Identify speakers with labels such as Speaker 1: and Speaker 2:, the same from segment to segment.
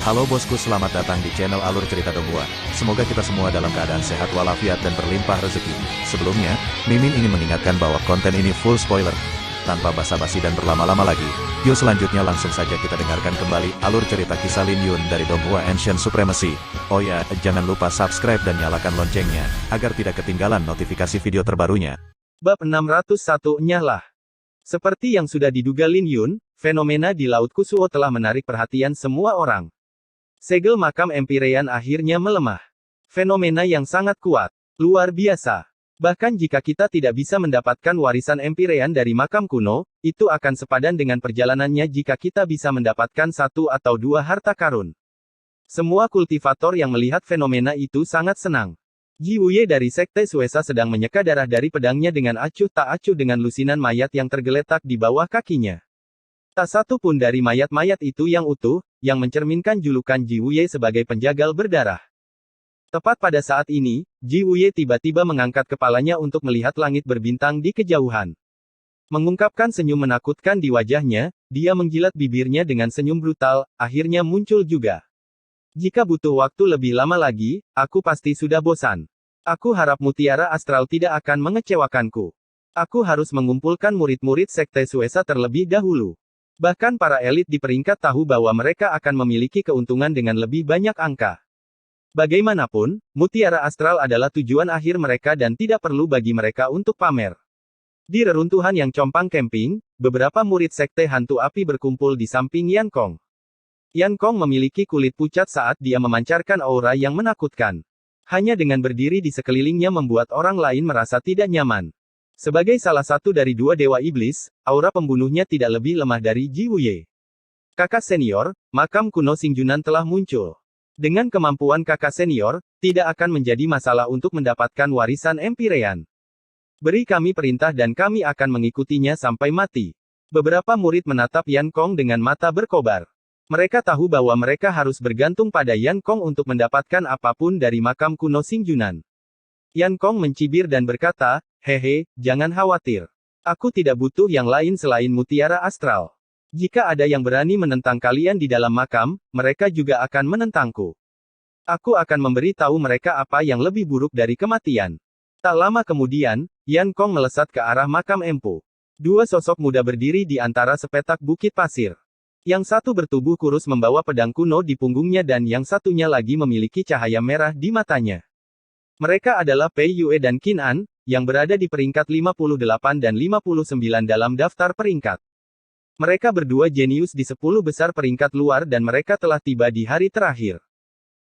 Speaker 1: Halo bosku, selamat datang di channel Alur Cerita Donghua. Semoga kita semua dalam keadaan sehat walafiat dan berlimpah rezeki. Sebelumnya, Mimin ingin mengingatkan bahwa konten ini full spoiler. Tanpa basa-basi dan berlama-lama lagi, yuk selanjutnya langsung saja kita dengarkan kembali alur cerita kisah Lin Yun dari Donghua Ancient Supremacy. Oh ya, jangan lupa subscribe dan nyalakan loncengnya, agar tidak ketinggalan notifikasi video terbarunya.
Speaker 2: Bab 601 Nyahlah. Seperti yang sudah diduga Lin Yun, fenomena di Laut Kusuo telah menarik perhatian semua orang. Segel makam Empyrean akhirnya melemah. Fenomena yang sangat kuat. Luar biasa. Bahkan jika kita tidak bisa mendapatkan warisan Empyrean dari makam kuno, itu akan sepadan dengan perjalanannya jika kita bisa mendapatkan satu atau dua harta karun. Semua kultivator yang melihat fenomena itu sangat senang. Ji Wuye dari Sekte Suesa sedang menyeka darah dari pedangnya dengan acuh tak acuh dengan lusinan mayat yang tergeletak di bawah kakinya. Tak satu pun dari mayat-mayat itu yang utuh, yang mencerminkan julukan Ji Wuye sebagai penjagal berdarah. Tepat pada saat ini, Ji Wuye tiba-tiba mengangkat kepalanya untuk melihat langit berbintang di kejauhan. Mengungkapkan senyum menakutkan di wajahnya, dia menjilat bibirnya dengan senyum brutal, akhirnya muncul juga. Jika butuh waktu lebih lama lagi, aku pasti sudah bosan. Aku harap Mutiara Astral tidak akan mengecewakanku. Aku harus mengumpulkan murid-murid Sekte Suesa terlebih dahulu. Bahkan para elit di peringkat tahu bahwa mereka akan memiliki keuntungan dengan lebih banyak angka. Bagaimanapun, Mutiara Astral adalah tujuan akhir mereka dan tidak perlu bagi mereka untuk pamer. Di reruntuhan yang compang camping, beberapa murid Sekte Hantu Api berkumpul di samping Yan Kong. Yan Kong memiliki kulit pucat saat dia memancarkan aura yang menakutkan. Hanya dengan berdiri di sekelilingnya membuat orang lain merasa tidak nyaman. Sebagai salah satu dari dua dewa iblis, aura pembunuhnya tidak lebih lemah dari Ji Wuye. Kakak senior, makam kuno Xingjunan telah muncul. Dengan kemampuan kakak senior, tidak akan menjadi masalah untuk mendapatkan warisan Empyrean. Beri kami perintah dan kami akan mengikutinya sampai mati. Beberapa murid menatap Yan Kong dengan mata berkobar. Mereka tahu bahwa mereka harus bergantung pada Yan Kong untuk mendapatkan apapun dari makam kuno Xingjunan. Yan Kong mencibir dan berkata, "Hehe, jangan khawatir. Aku tidak butuh yang lain selain Mutiara Astral. Jika ada yang berani menentang kalian di dalam makam, mereka juga akan menentangku. Aku akan memberi tahu mereka apa yang lebih buruk dari kematian." Tak lama kemudian, Yan Kong melesat ke arah makam Empu. Dua sosok muda berdiri di antara sepetak bukit pasir. Yang satu bertubuh kurus membawa pedang kuno di punggungnya dan yang satunya lagi memiliki cahaya merah di matanya. Mereka adalah Pei Yue dan Qin An, yang berada di peringkat 58 dan 59 dalam daftar peringkat. Mereka berdua jenius di 10 besar peringkat luar dan mereka telah tiba di hari terakhir.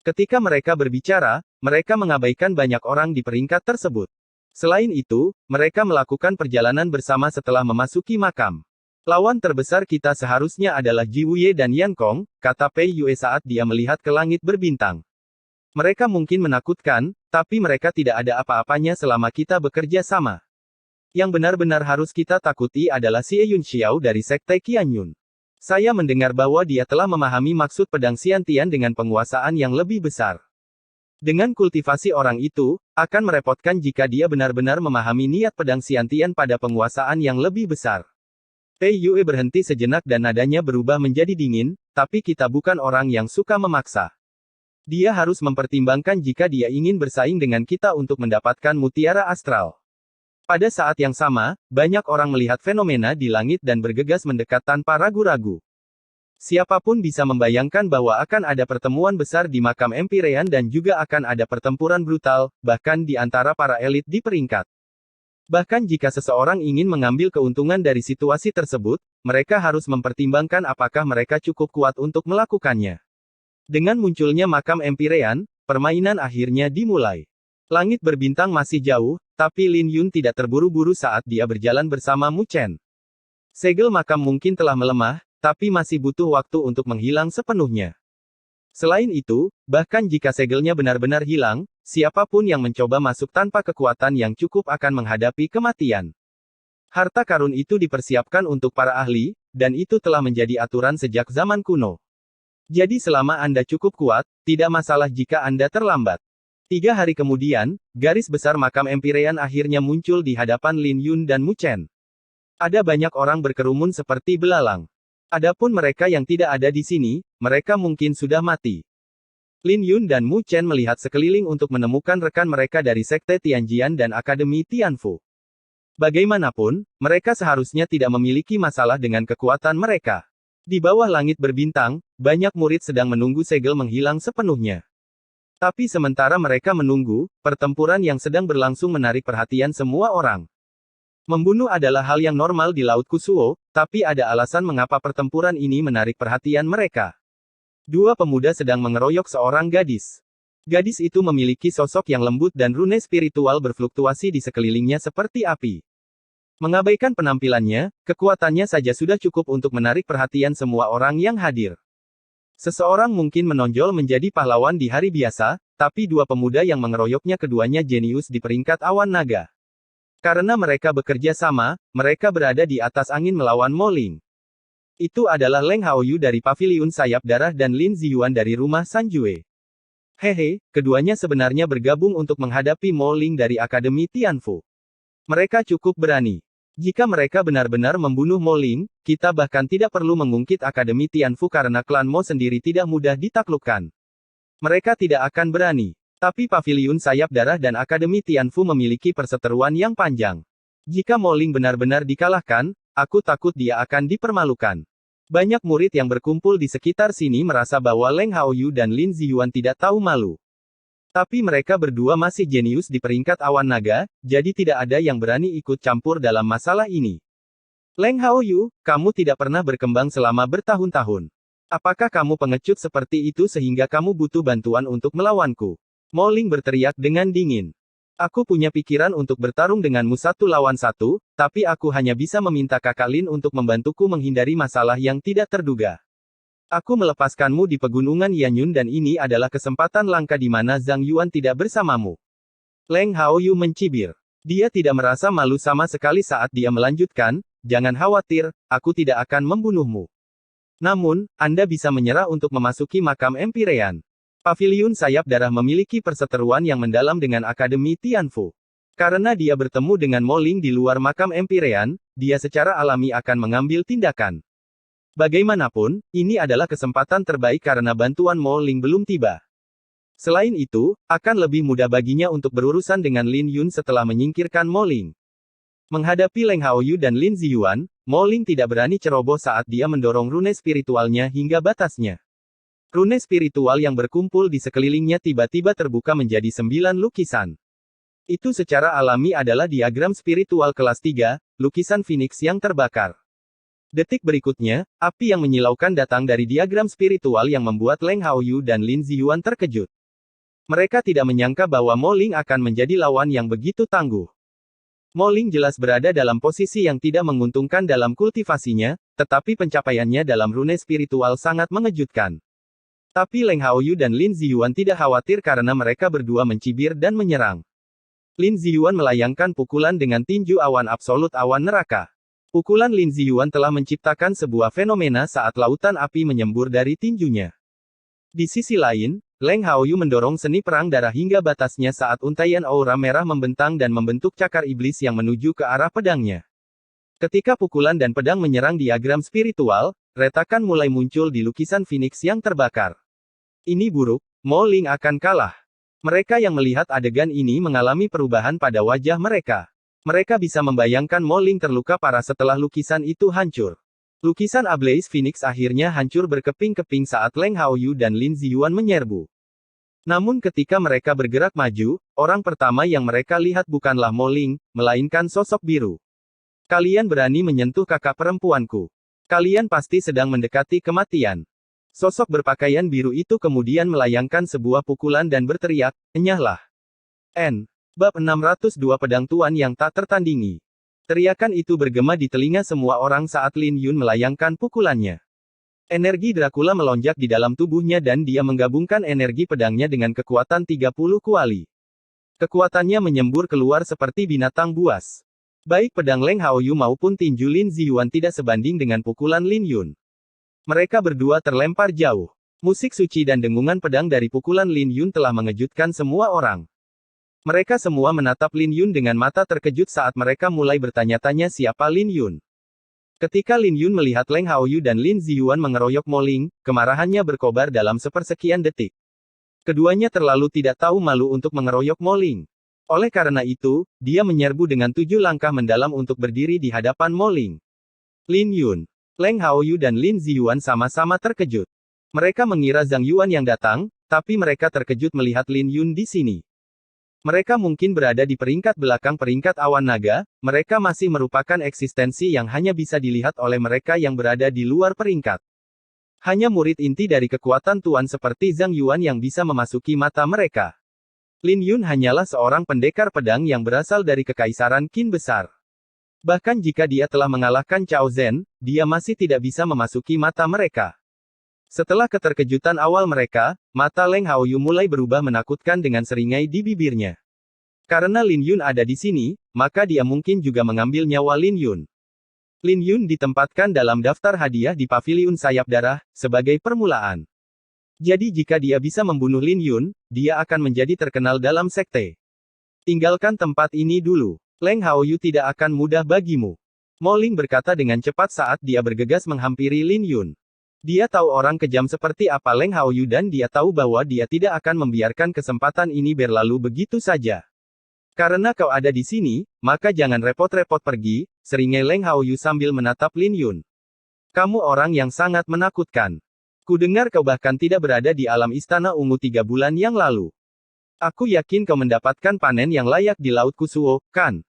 Speaker 2: Ketika mereka berbicara, mereka mengabaikan banyak orang di peringkat tersebut. Selain itu, mereka melakukan perjalanan bersama setelah memasuki makam. Lawan terbesar kita seharusnya adalah Ji Wuye dan Yan Kong, kata Pei Yue saat dia melihat ke langit berbintang. Mereka mungkin menakutkan, tapi mereka tidak ada apa-apanya selama kita bekerja sama. Yang benar-benar harus kita takuti adalah Xie Yun Xiao dari Sekte Qianyun. Saya mendengar bahwa dia telah memahami maksud pedang Xiantian dengan penguasaan yang lebih besar. Dengan kultivasi orang itu, akan merepotkan jika dia benar-benar memahami niat pedang Xiantian pada penguasaan yang lebih besar. Pei Yue berhenti sejenak dan nadanya berubah menjadi dingin, tapi kita bukan orang yang suka memaksa. Dia harus mempertimbangkan jika dia ingin bersaing dengan kita untuk mendapatkan Mutiara Astral. Pada saat yang sama, banyak orang melihat fenomena di langit dan bergegas mendekat tanpa ragu-ragu. Siapapun bisa membayangkan bahwa akan ada pertemuan besar di makam Empyrean dan juga akan ada pertempuran brutal, bahkan di antara para elit di peringkat. Bahkan jika seseorang ingin mengambil keuntungan dari situasi tersebut, mereka harus mempertimbangkan apakah mereka cukup kuat untuk melakukannya. Dengan munculnya makam Empyrean, permainan akhirnya dimulai. Langit berbintang masih jauh, tapi Lin Yun tidak terburu-buru saat dia berjalan bersama Mu Chen. Segel makam mungkin telah melemah, tapi masih butuh waktu untuk menghilang sepenuhnya. Selain itu, bahkan jika segelnya benar-benar hilang, siapapun yang mencoba masuk tanpa kekuatan yang cukup akan menghadapi kematian. Harta karun itu dipersiapkan untuk para ahli, dan itu telah menjadi aturan sejak zaman kuno. Jadi selama Anda cukup kuat, tidak masalah jika Anda terlambat. 3 hari kemudian, garis besar makam Empyrean akhirnya muncul di hadapan Lin Yun dan Mu Chen. Ada banyak orang berkerumun seperti belalang. Adapun mereka yang tidak ada di sini, mereka mungkin sudah mati. Lin Yun dan Mu Chen melihat sekeliling untuk menemukan rekan mereka dari Sekte Tianjian dan Akademi Tianfu. Bagaimanapun, mereka seharusnya tidak memiliki masalah dengan kekuatan mereka. Di bawah langit berbintang, banyak murid sedang menunggu segel menghilang sepenuhnya. Tapi sementara mereka menunggu, pertempuran yang sedang berlangsung menarik perhatian semua orang. Membunuh adalah hal yang normal di Laut Kusuo, tapi ada alasan mengapa pertempuran ini menarik perhatian mereka. Dua pemuda sedang mengeroyok seorang gadis. Gadis itu memiliki sosok yang lembut dan rune spiritual berfluktuasi di sekelilingnya seperti api. Mengabaikan penampilannya, kekuatannya saja sudah cukup untuk menarik perhatian semua orang yang hadir. Seseorang mungkin menonjol menjadi pahlawan di hari biasa, tapi dua pemuda yang mengeroyoknya keduanya jenius di peringkat awan naga. Karena mereka bekerja sama, mereka berada di atas angin melawan Mo Ling. Itu adalah Leng Haoyu dari Paviliun Sayap Darah dan Lin Ziyuan dari rumah Sanjue. Hehe, keduanya sebenarnya bergabung untuk menghadapi Mo Ling dari Akademi Tianfu. Mereka cukup berani. Jika mereka benar-benar membunuh Mo Ling, kita bahkan tidak perlu mengungkit Akademi Tianfu karena klan Mo sendiri tidak mudah ditaklukkan. Mereka tidak akan berani. Tapi Paviliun Sayap Darah dan Akademi Tianfu memiliki perseteruan yang panjang. Jika Mo Ling benar-benar dikalahkan, aku takut dia akan dipermalukan. Banyak murid yang berkumpul di sekitar sini merasa bahwa Leng Haoyu dan Lin Ziyuan tidak tahu malu. Tapi mereka berdua masih jenius di peringkat awan naga, jadi tidak ada yang berani ikut campur dalam masalah ini. Leng Haoyu, kamu tidak pernah berkembang selama bertahun-tahun. Apakah kamu pengecut seperti itu sehingga kamu butuh bantuan untuk melawanku? Mo Ling berteriak dengan dingin. Aku punya pikiran untuk bertarung denganmu 1 lawan 1, tapi aku hanya bisa meminta kakak Lin untuk membantuku menghindari masalah yang tidak terduga. Aku melepaskanmu di pegunungan Yanyun dan ini adalah kesempatan langka di mana Zhang Yuan tidak bersamamu. Leng Haoyu mencibir. Dia tidak merasa malu sama sekali saat dia melanjutkan, jangan khawatir, aku tidak akan membunuhmu. Namun, Anda bisa menyerah untuk memasuki makam Empirean. Paviliun Sayap Darah memiliki perseteruan yang mendalam dengan Akademi Tianfu. Karena dia bertemu dengan Mo Ling di luar makam Empirean, dia secara alami akan mengambil tindakan. Bagaimanapun, ini adalah kesempatan terbaik karena bantuan Mo Ling belum tiba. Selain itu, akan lebih mudah baginya untuk berurusan dengan Lin Yun setelah menyingkirkan Mo Ling. Menghadapi Leng Haoyu dan Lin Ziyuan, Mo Ling tidak berani ceroboh saat dia mendorong rune spiritualnya hingga batasnya. Rune spiritual yang berkumpul di sekelilingnya tiba-tiba terbuka menjadi 9 lukisan. Itu secara alami adalah diagram spiritual kelas 3, lukisan Phoenix yang terbakar. Detik berikutnya, api yang menyilaukan datang dari diagram spiritual yang membuat Leng Haoyu dan Lin Ziyuan terkejut. Mereka tidak menyangka bahwa Mo Ling akan menjadi lawan yang begitu tangguh. Mo Ling jelas berada dalam posisi yang tidak menguntungkan dalam kultivasinya, tetapi pencapaiannya dalam rune spiritual sangat mengejutkan. Tapi Leng Haoyu dan Lin Ziyuan tidak khawatir karena mereka berdua mencibir dan menyerang. Lin Ziyuan melayangkan pukulan dengan tinju awan absolut awan neraka. Pukulan Lin Ziyuan telah menciptakan sebuah fenomena saat lautan api menyembur dari tinjunya. Di sisi lain, Leng Haoyu mendorong seni perang darah hingga batasnya saat untaian aura merah membentang dan membentuk cakar iblis yang menuju ke arah pedangnya. Ketika pukulan dan pedang menyerang diagram spiritual, retakan mulai muncul di lukisan Phoenix yang terbakar. Ini buruk, Mo Ling akan kalah. Mereka yang melihat adegan ini mengalami perubahan pada wajah mereka. Mereka bisa membayangkan Mo Ling terluka parah setelah lukisan itu hancur. Lukisan Ablaze Phoenix akhirnya hancur berkeping-keping saat Leng Haoyu dan Lin Ziyuan menyerbu. Namun ketika mereka bergerak maju, orang pertama yang mereka lihat bukanlah Mo Ling, melainkan sosok biru. Kalian berani menyentuh kakak perempuanku. Kalian pasti sedang mendekati kematian. Sosok berpakaian biru itu kemudian melayangkan sebuah pukulan dan berteriak, enyahlah. Bab 602 Pedang Tuan yang tak tertandingi. Teriakan itu bergema di telinga semua orang saat Lin Yun melayangkan pukulannya. Energi Dracula melonjak di dalam tubuhnya dan dia menggabungkan energi pedangnya dengan kekuatan 30 kuali. Kekuatannya menyembur keluar seperti binatang buas. Baik pedang Leng Haoyu maupun tinju Lin Ziyuan tidak sebanding dengan pukulan Lin Yun. Mereka berdua terlempar jauh. Musik suci dan dengungan pedang dari pukulan Lin Yun telah mengejutkan semua orang. Mereka semua menatap Lin Yun dengan mata terkejut saat mereka mulai bertanya-tanya siapa Lin Yun. Ketika Lin Yun melihat Leng Haoyu dan Lin Ziyuan mengeroyok Mo Ling, kemarahannya berkobar dalam sepersekian detik. Keduanya terlalu tidak tahu malu untuk mengeroyok Mo Ling. Oleh karena itu, dia menyerbu dengan 7 langkah mendalam untuk berdiri di hadapan Mo Ling. Lin Yun, Leng Haoyu dan Lin Ziyuan sama-sama terkejut. Mereka mengira Zhang Yuan yang datang, tapi mereka terkejut melihat Lin Yun di sini. Mereka mungkin berada di peringkat belakang peringkat awan naga, mereka masih merupakan eksistensi yang hanya bisa dilihat oleh mereka yang berada di luar peringkat. Hanya murid inti dari kekuatan Tuan seperti Zhang Yuan yang bisa memasuki mata mereka. Lin Yun hanyalah seorang pendekar pedang yang berasal dari Kekaisaran Qin besar. Bahkan jika dia telah mengalahkan Cao Zhen, dia masih tidak bisa memasuki mata mereka. Setelah keterkejutan awal mereka, mata Leng Haoyu mulai berubah menakutkan dengan seringai di bibirnya. Karena Lin Yun ada di sini, maka dia mungkin juga mengambil nyawa Lin Yun. Lin Yun ditempatkan dalam daftar hadiah di Paviliun Sayap Darah, sebagai permulaan. Jadi jika dia bisa membunuh Lin Yun, dia akan menjadi terkenal dalam sekte. Tinggalkan tempat ini dulu. Leng Haoyu tidak akan mudah bagimu. Mo Ling berkata dengan cepat saat dia bergegas menghampiri Lin Yun. Dia tahu orang kejam seperti apa Leng Haoyu dan dia tahu bahwa dia tidak akan membiarkan kesempatan ini berlalu begitu saja. Karena kau ada di sini, maka jangan repot-repot pergi, seringai Leng Haoyu sambil menatap Lin Yun. Kamu orang yang sangat menakutkan. Kudengar kau bahkan tidak berada di alam istana ungu 3 bulan yang lalu. Aku yakin kau mendapatkan panen yang layak di Laut Kusuo, kan?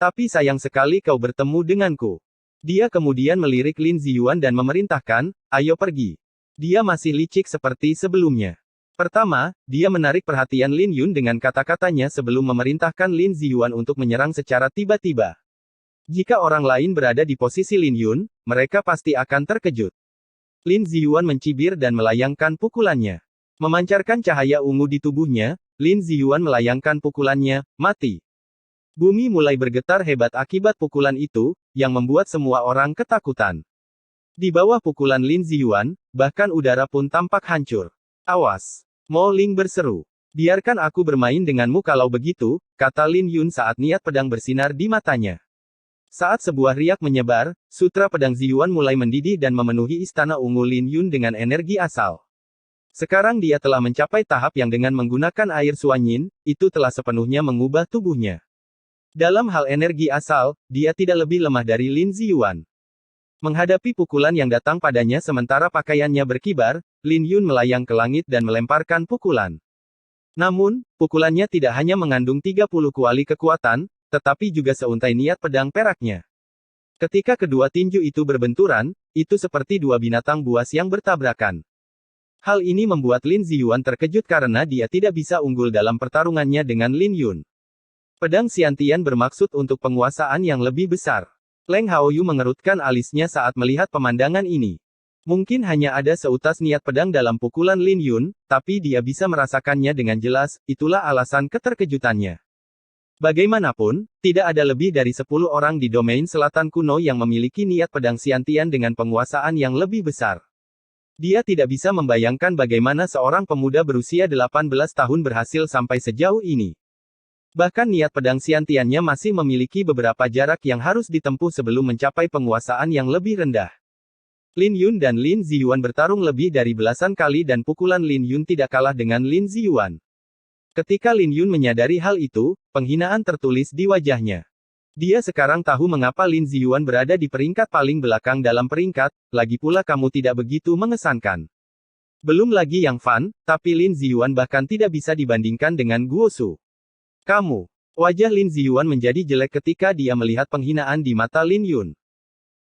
Speaker 2: Tapi sayang sekali kau bertemu denganku. Dia kemudian melirik Lin Ziyuan dan memerintahkan, ayo pergi. Dia masih licik seperti sebelumnya. Pertama, dia menarik perhatian Lin Yun dengan kata-katanya sebelum memerintahkan Lin Ziyuan untuk menyerang secara tiba-tiba. Jika orang lain berada di posisi Lin Yun, mereka pasti akan terkejut. Lin Ziyuan mencibir dan melayangkan pukulannya. Memancarkan cahaya ungu di tubuhnya, Lin Ziyuan melayangkan pukulannya, mati. Bumi mulai bergetar hebat akibat pukulan itu, yang membuat semua orang ketakutan. Di bawah pukulan Lin Ziyuan, bahkan udara pun tampak hancur. Awas! Mo Ling berseru. Biarkan aku bermain denganmu kalau begitu, kata Lin Yun saat niat pedang bersinar di matanya. Saat sebuah riak menyebar, sutra pedang Ziyuan mulai mendidih dan memenuhi istana ungu Lin Yun dengan energi asal. Sekarang dia telah mencapai tahap yang dengan menggunakan air suanyin, itu telah sepenuhnya mengubah tubuhnya. Dalam hal energi asal, dia tidak lebih lemah dari Lin Ziyuan. Menghadapi pukulan yang datang padanya sementara pakaiannya berkibar, Lin Yun melayang ke langit dan melemparkan pukulan. Namun, pukulannya tidak hanya mengandung 30 kuali kekuatan, tetapi juga seuntai niat pedang peraknya. Ketika kedua tinju itu berbenturan, itu seperti 2 binatang buas yang bertabrakan. Hal ini membuat Lin Ziyuan terkejut karena dia tidak bisa unggul dalam pertarungannya dengan Lin Yun. Pedang Xiantian bermaksud untuk penguasaan yang lebih besar. Leng Haoyu mengerutkan alisnya saat melihat pemandangan ini. Mungkin hanya ada seutas niat pedang dalam pukulan Lin Yun, tapi dia bisa merasakannya dengan jelas, itulah alasan keterkejutannya. Bagaimanapun, tidak ada lebih dari 10 orang di domain selatan kuno yang memiliki niat pedang Xiantian dengan penguasaan yang lebih besar. Dia tidak bisa membayangkan bagaimana seorang pemuda berusia 18 tahun berhasil sampai sejauh ini. Bahkan niat pedang Xiantiannya masih memiliki beberapa jarak yang harus ditempuh sebelum mencapai penguasaan yang lebih rendah. Lin Yun dan Lin Ziyuan bertarung lebih dari belasan kali dan pukulan Lin Yun tidak kalah dengan Lin Ziyuan. Ketika Lin Yun menyadari hal itu, penghinaan tertulis di wajahnya. Dia sekarang tahu mengapa Lin Ziyuan berada di peringkat paling belakang dalam peringkat, lagi pula kamu tidak begitu mengesankan. Belum lagi Yang Fan, tapi Lin Ziyuan bahkan tidak bisa dibandingkan dengan Guo Su. Kamu. Wajah Lin Ziyuan menjadi jelek ketika dia melihat penghinaan di mata Lin Yun.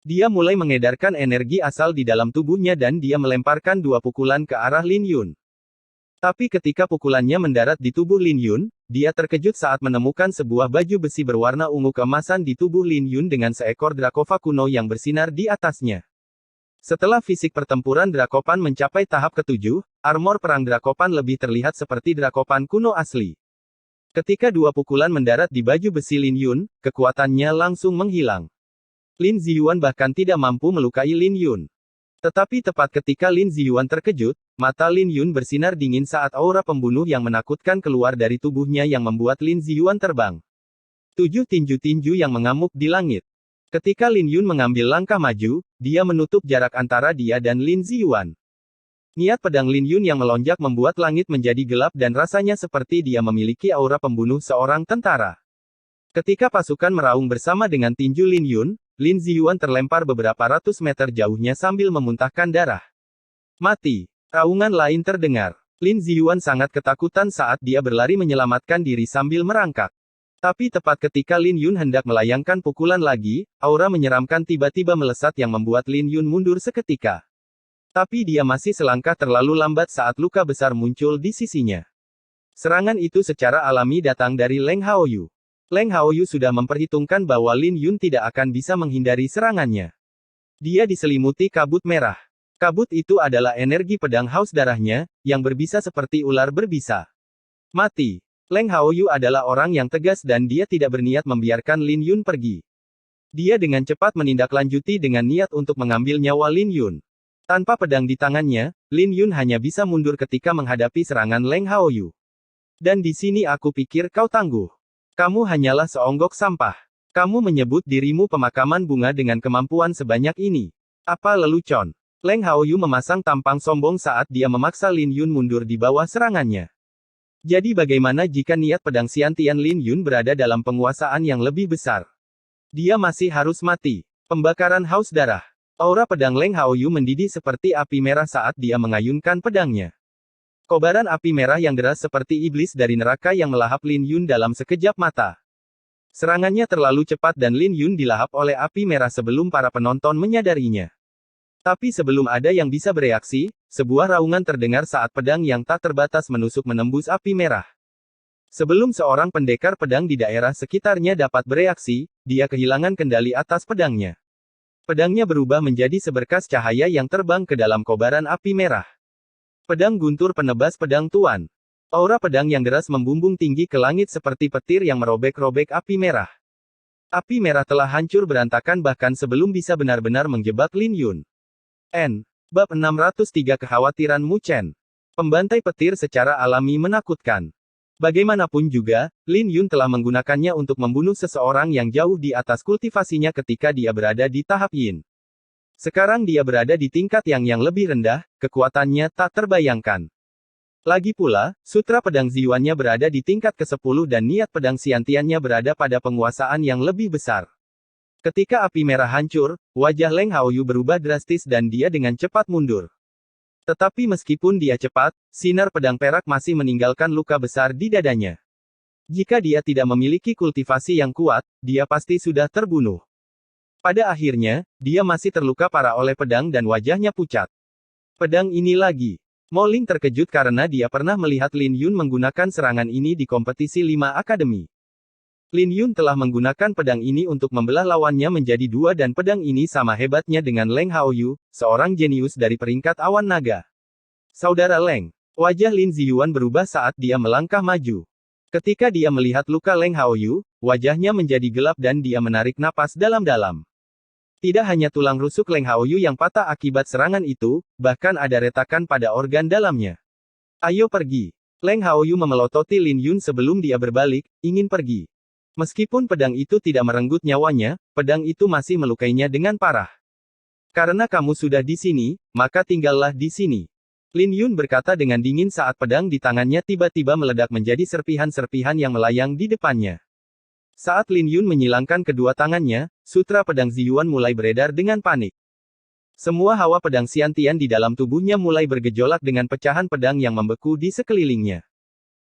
Speaker 2: Dia mulai mengedarkan energi asal di dalam tubuhnya dan dia melemparkan 2 pukulan ke arah Lin Yun. Tapi ketika pukulannya mendarat di tubuh Lin Yun, dia terkejut saat menemukan sebuah baju besi berwarna ungu keemasan di tubuh Lin Yun dengan seekor Drakova kuno yang bersinar di atasnya. Setelah fisik pertempuran Drakopan mencapai tahap ke-7, armor perang Drakopan lebih terlihat seperti Drakopan kuno asli. Ketika 2 pukulan mendarat di baju besi Lin Yun, kekuatannya langsung menghilang. Lin Ziyuan bahkan tidak mampu melukai Lin Yun. Tetapi tepat ketika Lin Ziyuan terkejut, mata Lin Yun bersinar dingin saat aura pembunuh yang menakutkan keluar dari tubuhnya yang membuat Lin Ziyuan terbang. 7 tinju-tinju yang mengamuk di langit. Ketika Lin Yun mengambil langkah maju, dia menutup jarak antara dia dan Lin Ziyuan. Niat pedang Lin Yun yang melonjak membuat langit menjadi gelap dan rasanya seperti dia memiliki aura pembunuh seorang tentara. Ketika pasukan meraung bersama dengan tinju Lin Yun, Lin Ziyuan terlempar beberapa ratus meter jauhnya sambil memuntahkan darah. Mati. Raungan lain terdengar. Lin Ziyuan sangat ketakutan saat dia berlari menyelamatkan diri sambil merangkak. Tapi tepat ketika Lin Yun hendak melayangkan pukulan lagi, aura menyeramkan tiba-tiba melesat yang membuat Lin Yun mundur seketika. Tapi dia masih selangkah terlalu lambat saat luka besar muncul di sisinya. Serangan itu secara alami datang dari Leng Haoyu. Leng Haoyu sudah memperhitungkan bahwa Lin Yun tidak akan bisa menghindari serangannya. Dia diselimuti kabut merah. Kabut itu adalah energi pedang haus darahnya, yang berbisa seperti ular berbisa. Mati. Leng Haoyu adalah orang yang tegas dan dia tidak berniat membiarkan Lin Yun pergi. Dia dengan cepat menindaklanjuti dengan niat untuk mengambil nyawa Lin Yun. Tanpa pedang di tangannya, Lin Yun hanya bisa mundur ketika menghadapi serangan Leng Haoyu. Dan di sini aku pikir kau tangguh. Kamu hanyalah seonggok sampah. Kamu menyebut dirimu pemakaman bunga dengan kemampuan sebanyak ini. Apa lelucon? Leng Haoyu memasang tampang sombong saat dia memaksa Lin Yun mundur di bawah serangannya. Jadi bagaimana jika niat pedang Xiantian Lin Yun berada dalam penguasaan yang lebih besar? Dia masih harus mati. Pembakaran haus darah. Aura pedang Leng Haoyu mendidih seperti api merah saat dia mengayunkan pedangnya. Kobaran api merah yang deras seperti iblis dari neraka yang melahap Lin Yun dalam sekejap mata. Serangannya terlalu cepat dan Lin Yun dilahap oleh api merah sebelum para penonton menyadarinya. Tapi sebelum ada yang bisa bereaksi, sebuah raungan terdengar saat pedang yang tak terbatas menusuk menembus api merah. Sebelum seorang pendekar pedang di daerah sekitarnya dapat bereaksi, dia kehilangan kendali atas pedangnya. Pedangnya berubah menjadi seberkas cahaya yang terbang ke dalam kobaran api merah. Pedang guntur penebas pedang tuan. Aura pedang yang deras membumbung tinggi ke langit seperti petir yang merobek-robek api merah. Api merah telah hancur berantakan bahkan sebelum bisa benar-benar menjebak Lin Yun. Bab 603 Kekhawatiran Mu Chen. Pembantai petir secara alami menakutkan. Bagaimanapun juga, Lin Yun telah menggunakannya untuk membunuh seseorang yang jauh di atas kultivasinya ketika dia berada di tahap Yin. Sekarang dia berada di tingkat yang lebih rendah, kekuatannya tak terbayangkan. Lagi pula, sutra pedang Ziyuannya berada di tingkat ke-10 dan niat pedang Xiantiannya berada pada penguasaan yang lebih besar. Ketika api merah hancur, wajah Leng Haoyu berubah drastis dan dia dengan cepat mundur. Tetapi meskipun dia cepat, sinar pedang perak masih meninggalkan luka besar di dadanya. Jika dia tidak memiliki kultivasi yang kuat, dia pasti sudah terbunuh. Pada akhirnya, dia masih terluka parah oleh pedang dan wajahnya pucat. Pedang ini lagi. Mo Ling terkejut karena dia pernah melihat Lin Yun menggunakan serangan ini di kompetisi 5 akademi. Lin Yun telah menggunakan pedang ini untuk membelah lawannya menjadi dua dan pedang ini sama hebatnya dengan Leng Haoyu, seorang jenius dari peringkat awan naga. Saudara Leng. Wajah Lin Ziyuan berubah saat dia melangkah maju. Ketika dia melihat luka Leng Haoyu, wajahnya menjadi gelap dan dia menarik napas dalam-dalam. Tidak hanya tulang rusuk Leng Haoyu yang patah akibat serangan itu, bahkan ada retakan pada organ dalamnya. Ayo pergi. Leng Haoyu memelototi Lin Yun sebelum dia berbalik, ingin pergi. Meskipun pedang itu tidak merenggut nyawanya, pedang itu masih melukainya dengan parah. Karena kamu sudah di sini, maka tinggallah di sini. Lin Yun berkata dengan dingin saat pedang di tangannya tiba-tiba meledak menjadi serpihan-serpihan yang melayang di depannya. Saat Lin Yun menyilangkan kedua tangannya, sutra pedang Ziyuan mulai beredar dengan panik. Semua hawa pedang Xiantian di dalam tubuhnya mulai bergejolak dengan pecahan pedang yang membeku di sekelilingnya.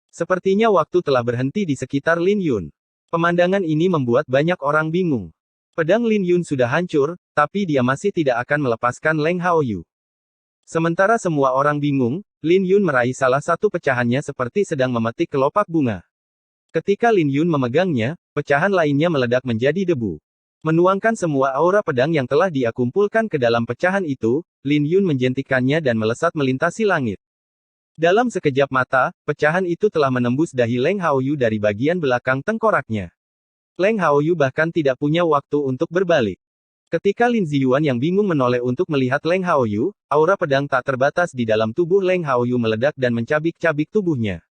Speaker 2: Sepertinya waktu telah berhenti di sekitar Lin Yun. Pemandangan ini membuat banyak orang bingung. Pedang Lin Yun sudah hancur, tapi dia masih tidak akan melepaskan Leng Haoyu. Sementara semua orang bingung, Lin Yun meraih salah satu pecahannya seperti sedang memetik kelopak bunga. Ketika Lin Yun memegangnya, pecahan lainnya meledak menjadi debu. Menuangkan semua aura pedang yang telah dia kumpulkan ke dalam pecahan itu, Lin Yun menjentikannya dan melesat melintasi langit. Dalam sekejap mata, pecahan itu telah menembus dahi Leng Haoyu dari bagian belakang tengkoraknya. Leng Haoyu bahkan tidak punya waktu untuk berbalik. Ketika Lin Ziyuan yang bingung menoleh untuk melihat Leng Haoyu, aura pedang tak terbatas di dalam tubuh Leng Haoyu meledak dan mencabik-cabik tubuhnya.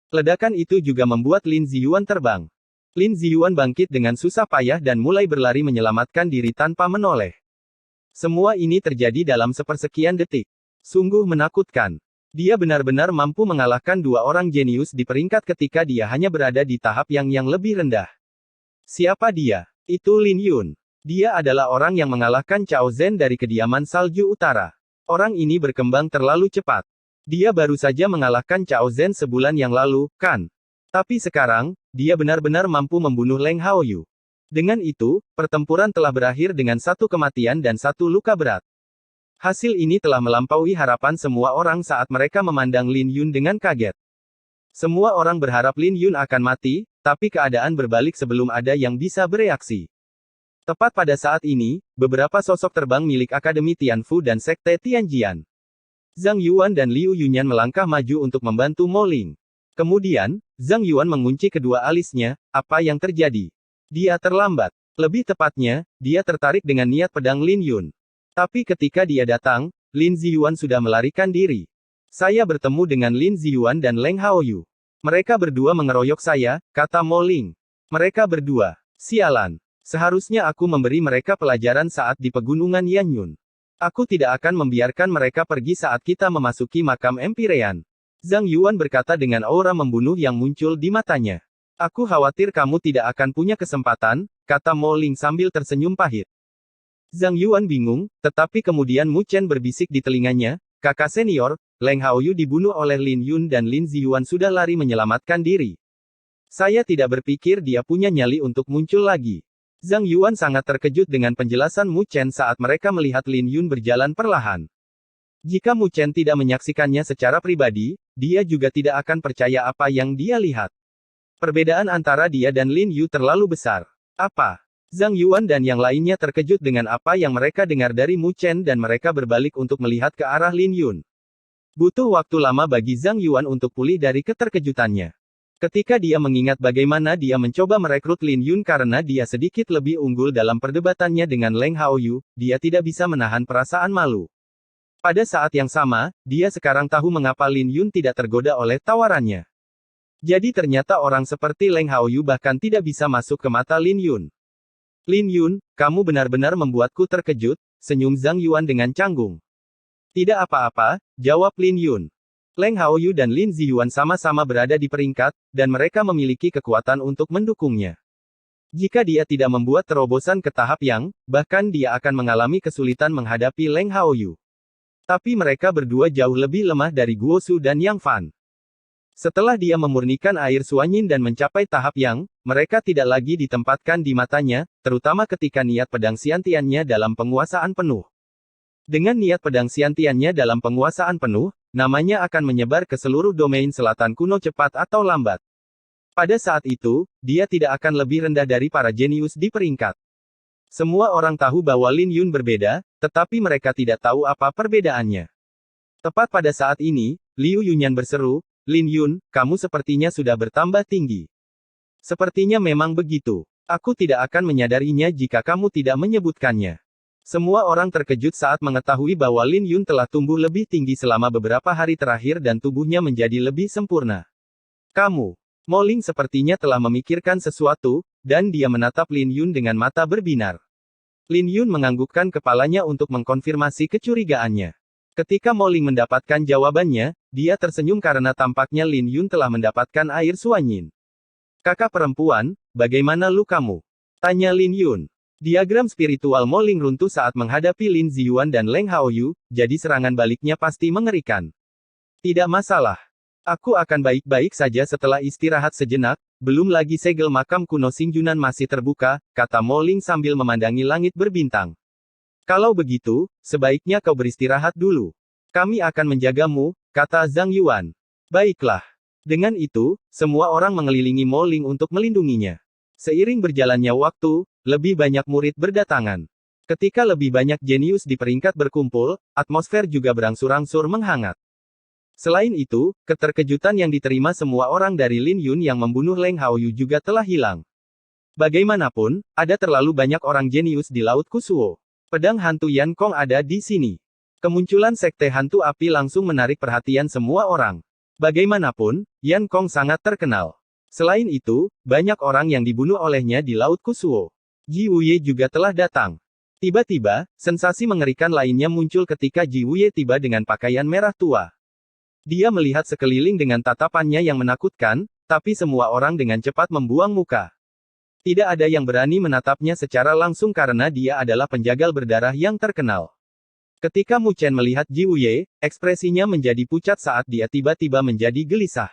Speaker 2: Ledakan itu juga membuat Lin Ziyuan terbang. Lin Ziyuan bangkit dengan susah payah dan mulai berlari menyelamatkan diri tanpa menoleh. Semua ini terjadi dalam sepersekian detik. Sungguh menakutkan. Dia benar-benar mampu mengalahkan dua orang jenius di peringkat ketika dia hanya berada di tahap yang lebih rendah. Siapa dia? Itu Lin Yun. Dia adalah orang yang mengalahkan Cao Zhen dari kediaman Salju Utara. Orang ini berkembang terlalu cepat. Dia baru saja mengalahkan Cao Zhen sebulan yang lalu, kan? Tapi sekarang, dia benar-benar mampu membunuh Leng Haoyu. Dengan itu, pertempuran telah berakhir dengan satu kematian dan satu luka berat. Hasil ini telah melampaui harapan semua orang saat mereka memandang Lin Yun dengan kaget. Semua orang berharap Lin Yun akan mati, tapi keadaan berbalik sebelum ada yang bisa bereaksi. Tepat pada saat ini, beberapa sosok terbang milik Akademi Tianfu dan Sekte Tianjian. Zhang Yuan dan Liu Yunyan melangkah maju untuk membantu Mo Ling. Kemudian, Zhang Yuan mengunci kedua alisnya. Apa yang terjadi? Dia terlambat. Lebih tepatnya, dia tertarik dengan niat pedang Lin Yun. Tapi ketika dia datang, Lin Ziyuan sudah melarikan diri. Saya bertemu dengan Lin Ziyuan dan Leng Haoyu. Mereka berdua mengeroyok saya, kata Mo Ling. Mereka berdua. Sialan. Seharusnya aku memberi mereka pelajaran saat di pegunungan Yanyun. Aku tidak akan membiarkan mereka pergi saat kita memasuki makam Empirean. Zhang Yuan berkata dengan aura membunuh yang muncul di matanya. Aku khawatir kamu tidak akan punya kesempatan, kata Mo Ling sambil tersenyum pahit. Zhang Yuan bingung, tetapi kemudian Mu Chen berbisik di telinganya, kakak senior, Leng Haoyu dibunuh oleh Lin Yun dan Lin Ziyuan sudah lari menyelamatkan diri. Saya tidak berpikir dia punya nyali untuk muncul lagi. Zhang Yuan sangat terkejut dengan penjelasan Mu Chen saat mereka melihat Lin Yun berjalan perlahan. Jika Mu Chen tidak menyaksikannya secara pribadi, dia juga tidak akan percaya apa yang dia lihat. Perbedaan antara dia dan Lin Yu terlalu besar. Apa? Zhang Yuan dan yang lainnya terkejut dengan apa yang mereka dengar dari Mu Chen dan mereka berbalik untuk melihat ke arah Lin Yun. Butuh waktu lama bagi Zhang Yuan untuk pulih dari keterkejutannya. Ketika dia mengingat bagaimana dia mencoba merekrut Lin Yun karena dia sedikit lebih unggul dalam perdebatannya dengan Leng Haoyu, dia tidak bisa menahan perasaan malu. Pada saat yang sama, dia sekarang tahu mengapa Lin Yun tidak tergoda oleh tawarannya. Jadi ternyata orang seperti Leng Haoyu bahkan tidak bisa masuk ke mata Lin Yun. Lin Yun, kamu benar-benar membuatku terkejut, senyum Zhang Yuan dengan canggung. Tidak apa-apa, jawab Lin Yun. Leng Haoyu dan Lin Ziyuan sama-sama berada di peringkat, dan mereka memiliki kekuatan untuk mendukungnya. Jika dia tidak membuat terobosan ke tahap yang, bahkan dia akan mengalami kesulitan menghadapi Leng Haoyu. Tapi mereka berdua jauh lebih lemah dari Guo Su dan Yang Fan. Setelah dia memurnikan air Suanyin dan mencapai tahap yang, mereka tidak lagi ditempatkan di matanya, terutama ketika niat pedang Xiantiannya dalam penguasaan penuh. Dengan niat pedang Xiantiannya dalam penguasaan penuh, namanya akan menyebar ke seluruh domain selatan kuno cepat atau lambat. Pada saat itu, dia tidak akan lebih rendah dari para jenius di peringkat. Semua orang tahu bahwa Lin Yun berbeda, tetapi mereka tidak tahu apa perbedaannya. Tepat pada saat ini, Liu Yunyan berseru, Lin Yun, kamu sepertinya sudah bertambah tinggi. Sepertinya memang begitu. Aku tidak akan menyadarinya jika kamu tidak menyebutkannya. Semua orang terkejut saat mengetahui bahwa Lin Yun telah tumbuh lebih tinggi selama beberapa hari terakhir dan tubuhnya menjadi lebih sempurna. Kamu, Mo Ling sepertinya telah memikirkan sesuatu, dan dia menatap Lin Yun dengan mata berbinar. Lin Yun menganggukkan kepalanya untuk mengkonfirmasi kecurigaannya. Ketika Mo Ling mendapatkan jawabannya, dia tersenyum karena tampaknya Lin Yun telah mendapatkan air Suanyin. Kakak perempuan, bagaimana lukamu? Tanya Lin Yun. Diagram spiritual Mo Ling runtuh saat menghadapi Lin Ziyuan dan Leng Haoyu, jadi serangan baliknya pasti mengerikan. Tidak masalah. Aku akan baik-baik saja setelah istirahat sejenak, belum lagi segel makam kuno Xingjunan masih terbuka, kata Mo Ling sambil memandangi langit berbintang. Kalau begitu, sebaiknya kau beristirahat dulu. Kami akan menjagamu, kata Zhang Yuan. Baiklah. Dengan itu, semua orang mengelilingi Mo Ling untuk melindunginya. Seiring berjalannya waktu, lebih banyak murid berdatangan. Ketika lebih banyak jenius di peringkat berkumpul, atmosfer juga berangsur-angsur menghangat. Selain itu, keterkejutan yang diterima semua orang dari Lin Yun yang membunuh Leng Haoyu juga telah hilang. Bagaimanapun, ada terlalu banyak orang jenius di Laut Kusuo. Pedang hantu Yan Kong ada di sini. Kemunculan sekte hantu api langsung menarik perhatian semua orang. Bagaimanapun, Yan Kong sangat terkenal. Selain itu, banyak orang yang dibunuh olehnya di Laut Kusuo. Ji Wuye juga telah datang. Tiba-tiba, sensasi mengerikan lainnya muncul ketika Ji Wuye tiba dengan pakaian merah tua. Dia melihat sekeliling dengan tatapannya yang menakutkan, tapi semua orang dengan cepat membuang muka. Tidak ada yang berani menatapnya secara langsung karena dia adalah penjagal berdarah yang terkenal. Ketika Mu Chen melihat Ji Wuye, ekspresinya menjadi pucat saat dia tiba-tiba menjadi gelisah.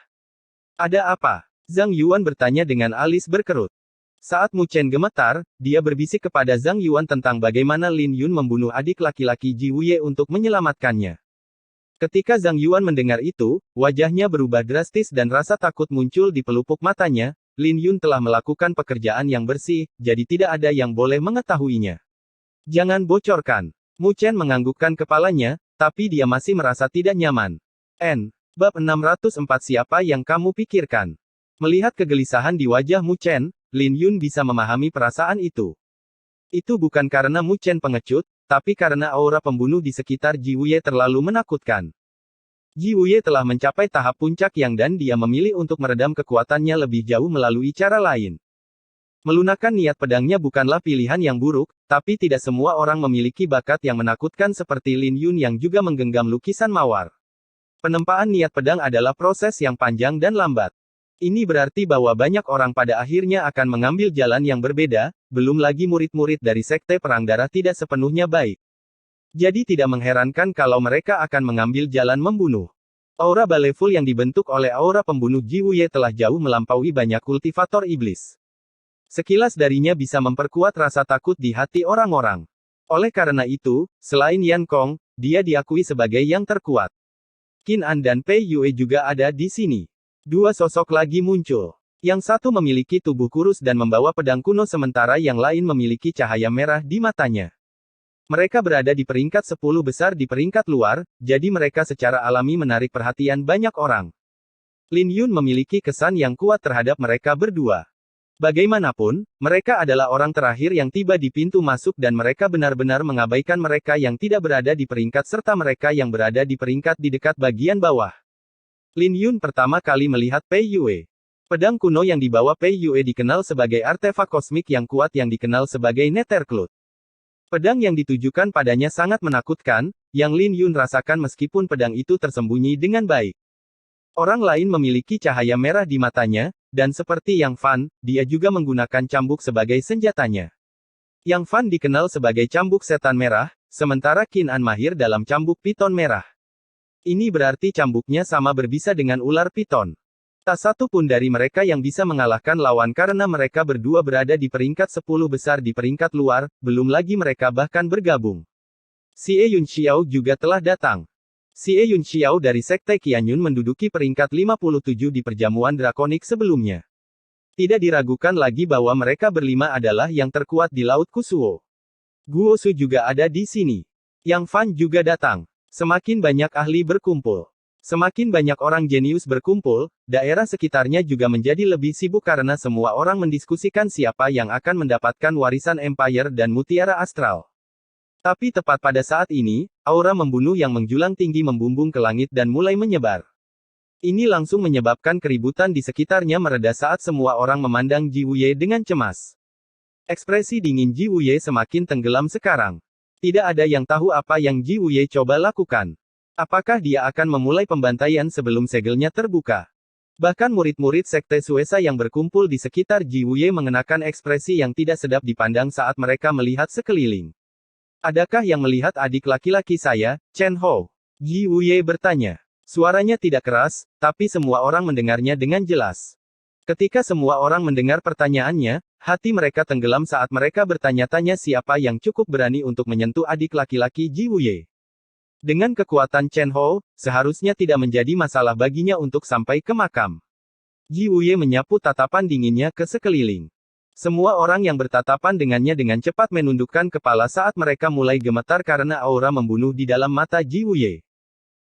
Speaker 2: Ada apa? Zhang Yuan bertanya dengan alis berkerut. Saat Mu Chen gemetar, dia berbisik kepada Zhang Yuan tentang bagaimana Lin Yun membunuh adik laki-laki Ji Wuye untuk menyelamatkannya. Ketika Zhang Yuan mendengar itu, wajahnya berubah drastis dan rasa takut muncul di pelupuk matanya. Lin Yun telah melakukan pekerjaan yang bersih, jadi tidak ada yang boleh mengetahuinya. Jangan bocorkan. Mu Chen menganggukkan kepalanya, tapi dia masih merasa tidak nyaman. Bab 604 Siapa yang kamu pikirkan? Melihat kegelisahan di wajah Mu Chen, Lin Yun bisa memahami perasaan itu. Itu bukan karena Mu Chen pengecut, tapi karena aura pembunuh di sekitar Ji Wuye terlalu menakutkan. Ji Wuye telah mencapai tahap puncak yang dan dia memilih untuk meredam kekuatannya lebih jauh melalui cara lain. Melunakkan niat pedangnya bukanlah pilihan yang buruk, tapi tidak semua orang memiliki bakat yang menakutkan seperti Lin Yun yang juga menggenggam lukisan mawar. Penempaan niat pedang adalah proses yang panjang dan lambat. Ini berarti bahwa banyak orang pada akhirnya akan mengambil jalan yang berbeda, belum lagi murid-murid dari Sekte Perang Darah tidak sepenuhnya baik. Jadi tidak mengherankan kalau mereka akan mengambil jalan membunuh. Aura baleful yang dibentuk oleh aura pembunuh Ji Wuye telah jauh melampaui banyak kultivator iblis. Sekilas darinya bisa memperkuat rasa takut di hati orang-orang. Oleh karena itu, selain Yan Kong, dia diakui sebagai yang terkuat. Qin An dan Pei Yue juga ada di sini. Dua sosok lagi muncul. Yang satu memiliki tubuh kurus dan membawa pedang kuno sementara yang lain memiliki cahaya merah di matanya. Mereka berada di peringkat 10 besar di peringkat luar, jadi mereka secara alami menarik perhatian banyak orang. Lin Yun memiliki kesan yang kuat terhadap mereka berdua. Bagaimanapun, mereka adalah orang terakhir yang tiba di pintu masuk dan mereka benar-benar mengabaikan mereka yang tidak berada di peringkat serta mereka yang berada di peringkat di dekat bagian bawah. Lin Yun pertama kali melihat Pei Yue. Pedang kuno yang dibawa Pei Yue dikenal sebagai artefak kosmik yang kuat yang dikenal sebagai Nethercloud. Pedang yang ditujukan padanya sangat menakutkan, yang Lin Yun rasakan meskipun pedang itu tersembunyi dengan baik. Orang lain memiliki cahaya merah di matanya, dan seperti Yang Fan, dia juga menggunakan cambuk sebagai senjatanya. Yang Fan dikenal sebagai cambuk setan merah, sementara Qin An mahir dalam cambuk piton merah. Ini berarti cambuknya sama berbisa dengan ular piton. Tak satu pun dari mereka yang bisa mengalahkan lawan karena mereka berdua berada di peringkat 10 besar di peringkat luar, belum lagi mereka bahkan bergabung. Xie Yun Xiao juga telah datang. Xie Yun Xiao dari Sekte Qianyun menduduki peringkat 57 di perjamuan drakonik sebelumnya. Tidak diragukan lagi bahwa mereka berlima adalah yang terkuat di Laut Kusuo. Guo Su juga ada di sini. Yang Fan juga datang. Semakin banyak ahli berkumpul. Semakin banyak orang jenius berkumpul, daerah sekitarnya juga menjadi lebih sibuk karena semua orang mendiskusikan siapa yang akan mendapatkan warisan Empire dan Mutiara Astral. Tapi tepat pada saat ini, aura membunuh yang menjulang tinggi membumbung ke langit dan mulai menyebar. Ini langsung menyebabkan keributan di sekitarnya mereda saat semua orang memandang Ji Wuye dengan cemas. Ekspresi dingin Ji Wuye semakin tenggelam sekarang. Tidak ada yang tahu apa yang Ji Wuye coba lakukan. Apakah dia akan memulai pembantaian sebelum segelnya terbuka? Bahkan murid-murid Sekte Suesa yang berkumpul di sekitar Ji Wuye mengenakan ekspresi yang tidak sedap dipandang saat mereka melihat sekeliling. Adakah yang melihat adik laki-laki saya, Chen Hou? Ji Wuye bertanya. Suaranya tidak keras, tapi semua orang mendengarnya dengan jelas. Ketika semua orang mendengar pertanyaannya, hati mereka tenggelam saat mereka bertanya-tanya siapa yang cukup berani untuk menyentuh adik laki-laki Ji Wuye. Dengan kekuatan Chen Hou, seharusnya tidak menjadi masalah baginya untuk sampai ke makam. Ji Wuye menyapu tatapan dinginnya ke sekeliling. Semua orang yang bertatapan dengannya dengan cepat menundukkan kepala saat mereka mulai gemetar karena aura membunuh di dalam mata Ji Wuye.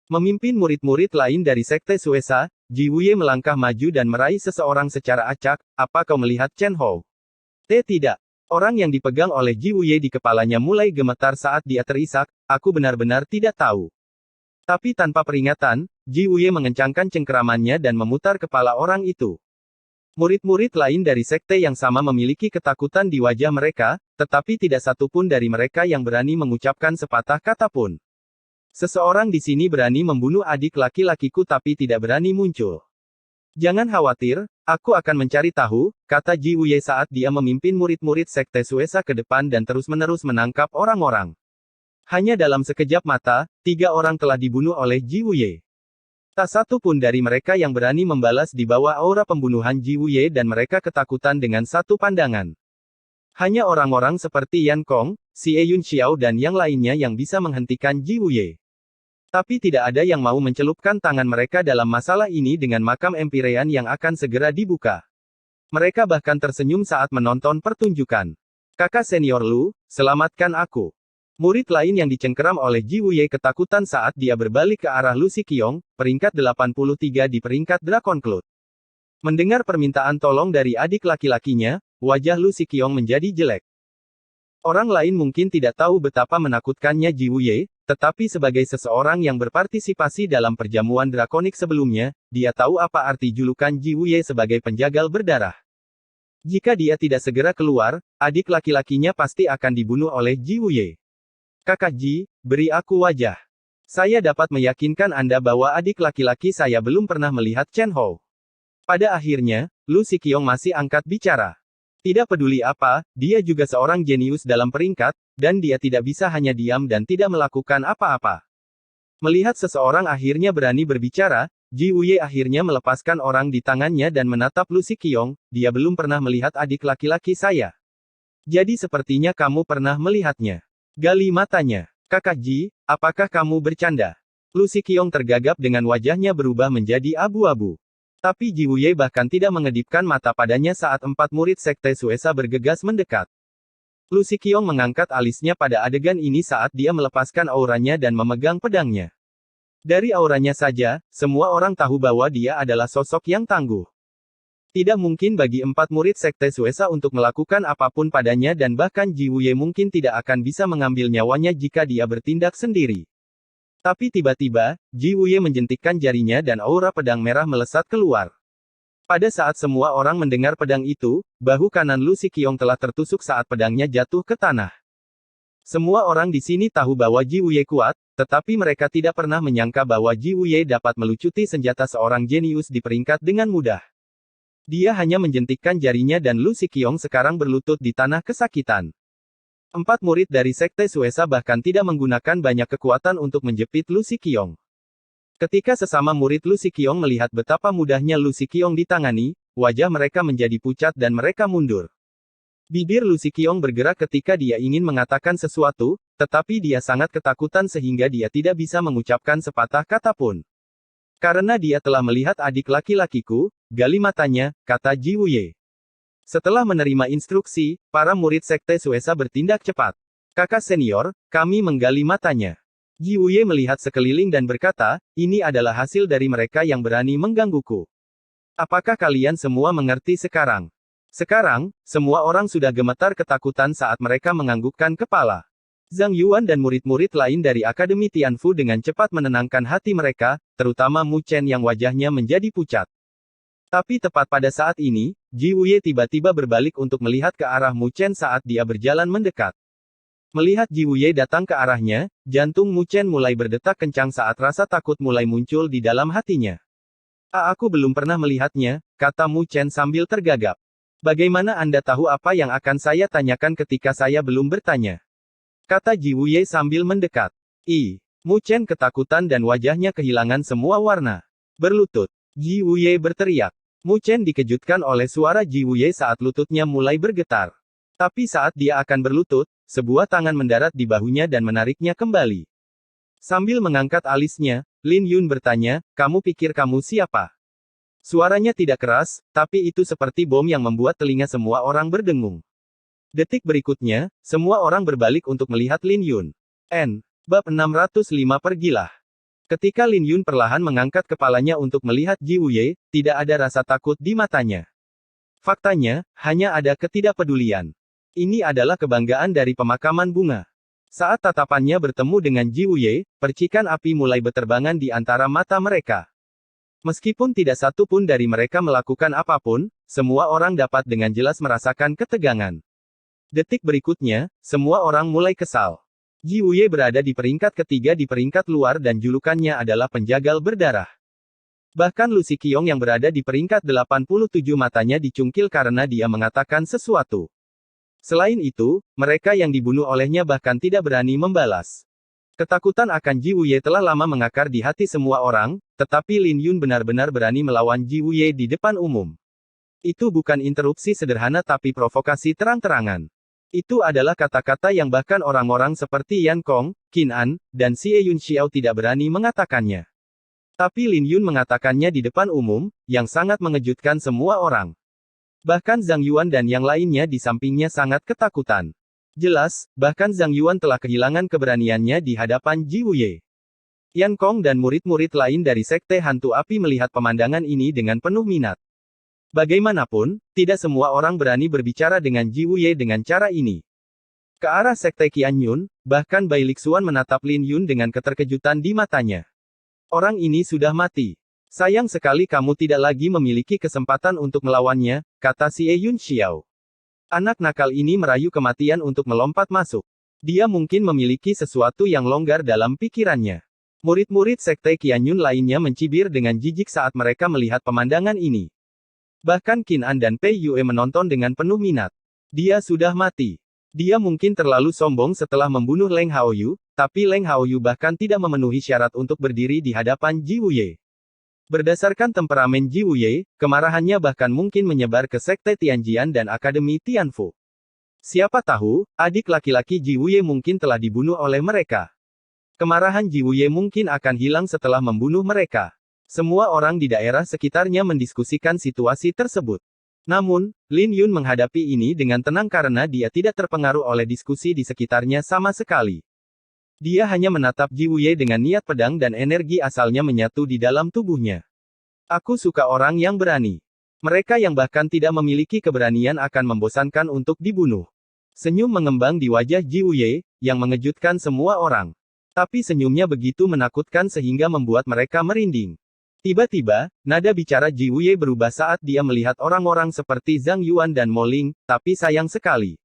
Speaker 2: Memimpin murid-murid lain dari Sekte Suesa, Ji Wuye melangkah maju dan meraih seseorang secara acak. Apa kau melihat Chen Hou? Tidak. Orang yang dipegang oleh Ji Wuye di kepalanya mulai gemetar saat dia terisak, aku benar-benar tidak tahu. Tapi tanpa peringatan, Ji Wuye mengencangkan cengkeramannya dan memutar kepala orang itu. Murid-murid lain dari sekte yang sama memiliki ketakutan di wajah mereka, tetapi tidak satu pun dari mereka yang berani mengucapkan sepatah kata pun. Seseorang di sini berani membunuh adik laki-lakiku tapi tidak berani muncul. Jangan khawatir, aku akan mencari tahu, kata Ji Wuye saat dia memimpin murid-murid sekte Suesa ke depan dan terus-menerus menangkap orang-orang. Hanya dalam sekejap mata, 3 orang telah dibunuh oleh Ji Wuye. Tak satu pun dari mereka yang berani membalas di bawah aura pembunuhan Ji Wuye dan mereka ketakutan dengan satu pandangan. Hanya orang-orang seperti Yan Kong, Xie Yun Xiao dan yang lainnya yang bisa menghentikan Ji Wuye. Tapi tidak ada yang mau mencelupkan tangan mereka dalam masalah ini dengan makam Empyrean yang akan segera dibuka. Mereka bahkan tersenyum saat menonton pertunjukan. Kakak senior Lu, selamatkan aku. Murid lain yang dicengkeram oleh Ji Wuye ketakutan saat dia berbalik ke arah Lu Xiqiong, peringkat 83 di peringkat Dragon Cloud. Mendengar permintaan tolong dari adik laki-lakinya, wajah Lu Xiqiong menjadi jelek. Orang lain mungkin tidak tahu betapa menakutkannya Ji Wuye, tetapi sebagai seseorang yang berpartisipasi dalam perjamuan drakonik sebelumnya, dia tahu apa arti julukan Ji Wuye sebagai penjagal berdarah. Jika dia tidak segera keluar, adik laki-lakinya pasti akan dibunuh oleh Ji Wuye. Kakak Ji, beri aku wajah. Saya dapat meyakinkan Anda bahwa adik laki-laki saya belum pernah melihat Chen Hou. Pada akhirnya, Lu Xiqiong masih angkat bicara. Tidak peduli apa, dia juga seorang jenius dalam peringkat, dan dia tidak bisa hanya diam dan tidak melakukan apa-apa. Melihat seseorang akhirnya berani berbicara, Ji Wuye akhirnya melepaskan orang di tangannya dan menatap Lu Xiqiong, dia belum pernah melihat adik laki-laki saya. Jadi sepertinya kamu pernah melihatnya. Gali matanya. Kakak Ji, apakah kamu bercanda? Lu Xiqiong tergagap dengan wajahnya berubah menjadi abu-abu. Tapi Ji Wuye bahkan tidak mengedipkan mata padanya saat 4 murid sekte Suesa bergegas mendekat. Lu Xiqiong mengangkat alisnya pada adegan ini saat dia melepaskan auranya dan memegang pedangnya. Dari auranya saja, semua orang tahu bahwa dia adalah sosok yang tangguh. Tidak mungkin bagi 4 murid sekte Suesa untuk melakukan apapun padanya dan bahkan Ji Wuye mungkin tidak akan bisa mengambil nyawanya jika dia bertindak sendiri. Tapi tiba-tiba, Ji Wuye menjentikkan jarinya dan aura pedang merah melesat keluar. Pada saat semua orang mendengar pedang itu, bahu kanan Lu Xiqiong telah tertusuk saat pedangnya jatuh ke tanah. Semua orang di sini tahu bahwa Ji Wuye kuat, tetapi mereka tidak pernah menyangka bahwa Ji Wuye dapat melucuti senjata seorang jenius di peringkat dengan mudah. Dia hanya menjentikkan jarinya dan Lu Xiqiong sekarang berlutut di tanah kesakitan. 4 murid dari sekte Suesa bahkan tidak menggunakan banyak kekuatan untuk menjepit Lu Xiqiong. Ketika sesama murid Lu Xiqiong melihat betapa mudahnya Lu Xiqiong ditangani, wajah mereka menjadi pucat dan mereka mundur. Bibir Lu Xiqiong bergerak ketika dia ingin mengatakan sesuatu, tetapi dia sangat ketakutan sehingga dia tidak bisa mengucapkan sepatah kata pun. Karena dia telah melihat adik laki-lakiku, gali matanya, kata Ji Wuye. Setelah menerima instruksi, para murid sekte Suesa bertindak cepat. Kakak senior, kami menggali matanya. Ji Wuye melihat sekeliling dan berkata, ini adalah hasil dari mereka yang berani menggangguku. Apakah kalian semua mengerti sekarang? Sekarang, semua orang sudah gemetar ketakutan saat mereka menganggukkan kepala. Zhang Yuan dan murid-murid lain dari Akademi Tianfu dengan cepat menenangkan hati mereka, terutama Mu Chen yang wajahnya menjadi pucat. Tapi tepat pada saat ini, Ji Wuye tiba-tiba berbalik untuk melihat ke arah Mu Chen saat dia berjalan mendekat. Melihat Ji Wuye datang ke arahnya, jantung Mu Chen mulai berdetak kencang saat rasa takut mulai muncul di dalam hatinya. Aku belum pernah melihatnya, kata Mu Chen sambil tergagap. Bagaimana Anda tahu apa yang akan saya tanyakan ketika saya belum bertanya? Kata Ji Wuye sambil mendekat. Mu Chen ketakutan dan wajahnya kehilangan semua warna. Berlutut. Ji Wuye berteriak. Mu Chen dikejutkan oleh suara Ji Wuye saat lututnya mulai bergetar. Tapi saat dia akan berlutut, sebuah tangan mendarat di bahunya dan menariknya kembali. Sambil mengangkat alisnya, Lin Yun bertanya, kamu pikir kamu siapa? Suaranya tidak keras, tapi itu seperti bom yang membuat telinga semua orang berdengung. Detik berikutnya, semua orang berbalik untuk melihat Lin Yun. Bab 605 Pergilah. Ketika Lin Yun perlahan mengangkat kepalanya untuk melihat Ji Wuye, tidak ada rasa takut di matanya. Faktanya, hanya ada ketidakpedulian. Ini adalah kebanggaan dari pemakaman bunga. Saat tatapannya bertemu dengan Ji Wuye, percikan api mulai berterbangan di antara mata mereka. Meskipun tidak satu pun dari mereka melakukan apapun, semua orang dapat dengan jelas merasakan ketegangan. Detik berikutnya, semua orang mulai kesal. Ji Wuye berada di peringkat ketiga di peringkat luar dan julukannya adalah penjagal berdarah. Bahkan Lu Qiong yang berada di peringkat 87 matanya dicungkil karena dia mengatakan sesuatu. Selain itu, mereka yang dibunuh olehnya bahkan tidak berani membalas. Ketakutan akan Ji Wuye telah lama mengakar di hati semua orang, tetapi Lin Yun benar-benar berani melawan Ji Wuye di depan umum. Itu bukan interupsi sederhana tapi provokasi terang-terangan. Itu adalah kata-kata yang bahkan orang-orang seperti Yan Kong, Qin An, dan Xie Yun Xiao tidak berani mengatakannya. Tapi Lin Yun mengatakannya di depan umum, yang sangat mengejutkan semua orang. Bahkan Zhang Yuan dan yang lainnya di sampingnya sangat ketakutan. Jelas, bahkan Zhang Yuan telah kehilangan keberaniannya di hadapan Ji Wuye. Yan Kong dan murid-murid lain dari Sekte Hantu Api melihat pemandangan ini dengan penuh minat. Bagaimanapun, tidak semua orang berani berbicara dengan Ji Wuye dengan cara ini. Ke arah Sekte Qianyun, bahkan Bai Lixuan menatap Lin Yun dengan keterkejutan di matanya. Orang ini sudah mati. Sayang sekali kamu tidak lagi memiliki kesempatan untuk melawannya, kata Xie Yun Xiao. Anak nakal ini merayu kematian untuk melompat masuk. Dia mungkin memiliki sesuatu yang longgar dalam pikirannya. Murid-murid Sekte Qianyun lainnya mencibir dengan jijik saat mereka melihat pemandangan ini. Bahkan Qin An dan Pei Yue menonton dengan penuh minat. Dia sudah mati. Dia mungkin terlalu sombong setelah membunuh Leng Haoyu, tapi Leng Haoyu bahkan tidak memenuhi syarat untuk berdiri di hadapan Ji Wuye. Berdasarkan temperamen Ji Wuye, kemarahannya bahkan mungkin menyebar ke Sekte Tianjian dan Akademi Tianfu. Siapa tahu, adik laki-laki Ji Wuye mungkin telah dibunuh oleh mereka. Kemarahan Ji Wuye mungkin akan hilang setelah membunuh mereka. Semua orang di daerah sekitarnya mendiskusikan situasi tersebut. Namun, Lin Yun menghadapi ini dengan tenang karena dia tidak terpengaruh oleh diskusi di sekitarnya sama sekali. Dia hanya menatap Ji Wuye dengan niat pedang dan energi asalnya menyatu di dalam tubuhnya. Aku suka orang yang berani. Mereka yang bahkan tidak memiliki keberanian akan membosankan untuk dibunuh. Senyum mengembang di wajah Ji Wuye, yang mengejutkan semua orang. Tapi senyumnya begitu menakutkan sehingga membuat mereka merinding. Tiba-tiba, nada bicara Ji Wuye berubah saat dia melihat orang-orang seperti Zhang Yuan dan Mo Ling, tapi sayang sekali.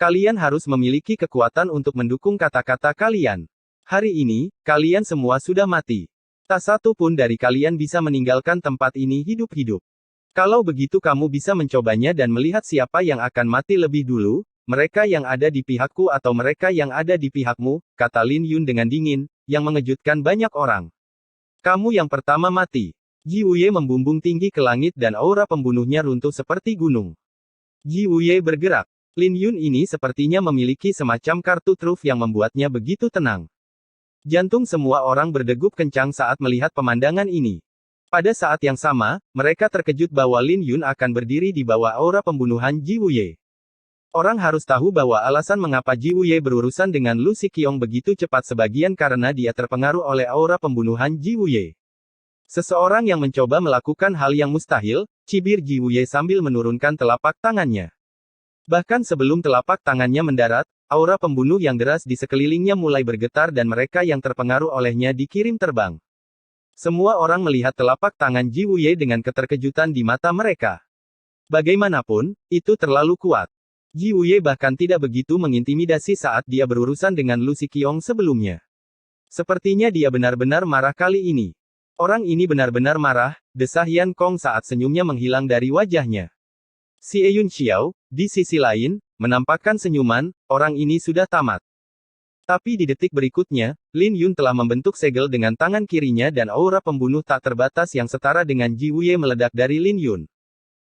Speaker 2: Kalian harus memiliki kekuatan untuk mendukung kata-kata kalian. Hari ini, kalian semua sudah mati. Tak satu pun dari kalian bisa meninggalkan tempat ini hidup-hidup. Kalau begitu kamu bisa mencobanya dan melihat siapa yang akan mati lebih dulu, mereka yang ada di pihakku atau mereka yang ada di pihakmu, kata Lin Yun dengan dingin, yang mengejutkan banyak orang. Kamu yang pertama mati. Ji Wuye membumbung tinggi ke langit dan aura pembunuhnya runtuh seperti gunung. Ji Wuye bergerak. Lin Yun ini sepertinya memiliki semacam kartu truf yang membuatnya begitu tenang. Jantung semua orang berdegup kencang saat melihat pemandangan ini. Pada saat yang sama, mereka terkejut bahwa Lin Yun akan berdiri di bawah aura pembunuhan Ji Wuye. Orang harus tahu bahwa alasan mengapa Ji Wuye berurusan dengan Lu Qiong begitu cepat sebagian karena dia terpengaruh oleh aura pembunuhan Ji Wuye. Seseorang yang mencoba melakukan hal yang mustahil, cibir Ji Wuye sambil menurunkan telapak tangannya. Bahkan sebelum telapak tangannya mendarat, aura pembunuh yang deras di sekelilingnya mulai bergetar dan mereka yang terpengaruh olehnya dikirim terbang. Semua orang melihat telapak tangan Ji Wuye dengan keterkejutan di mata mereka. Bagaimanapun, itu terlalu kuat. Ji Wuye bahkan tidak begitu mengintimidasi saat dia berurusan dengan Lu Qiong sebelumnya. Sepertinya dia benar-benar marah kali ini. Orang ini benar-benar marah, desah Yan Kong saat senyumnya menghilang dari wajahnya. Xie Yun Xiao, di sisi lain, menampakkan senyuman, orang ini sudah tamat. Tapi di detik berikutnya, Lin Yun telah membentuk segel dengan tangan kirinya dan aura pembunuh tak terbatas yang setara dengan Ji Wuye meledak dari Lin Yun.